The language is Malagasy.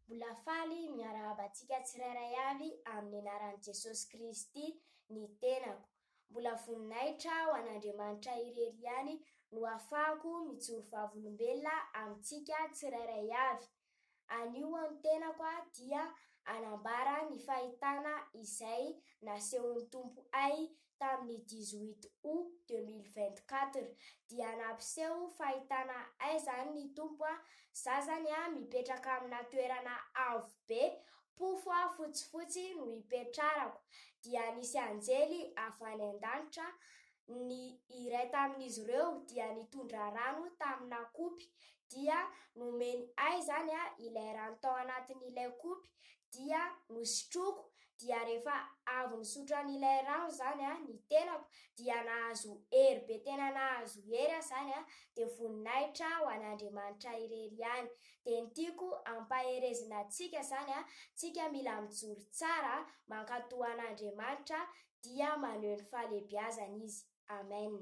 Mbola faly miarahaba-tsika tsirairay avy amin'ny anaran'i Jesosy Kristy ny tenako. Mbola voninahitra ho an'Andriamanitra irery ihany no ahafahako mijoro vavolombelona amintsika tsirairay avy. Anio ny tenako dia anambara ny fahitana izay nasehon'ny Tompo ay tamin'ny 18 Août 2024 dia nampiseho fahitana ay zany ny Tompo zazany mipetraka amina toerana avo be, pofo fotsifotsy no hipetrarako, dia nisy anjely avy any an-danitra. Ny iray tamin'izy ireo dia nitondra rano tamina kopy, dia nomeny ay zany ilay rano tao anatin'ilay kopy dia nosotroko, dia rehefa avy nisotro an'ilay rano zany ny tenako dia nahazo hery be, tena nahazo hery zany dia voninahitra ho an'Andriamanitra irery ihany. Dia ny tiako ampaherezina antsika zany tsika mila mijoro tsara mankatoy an'Andriamanitra dia maneho ny fahalebiazana izy. Amen.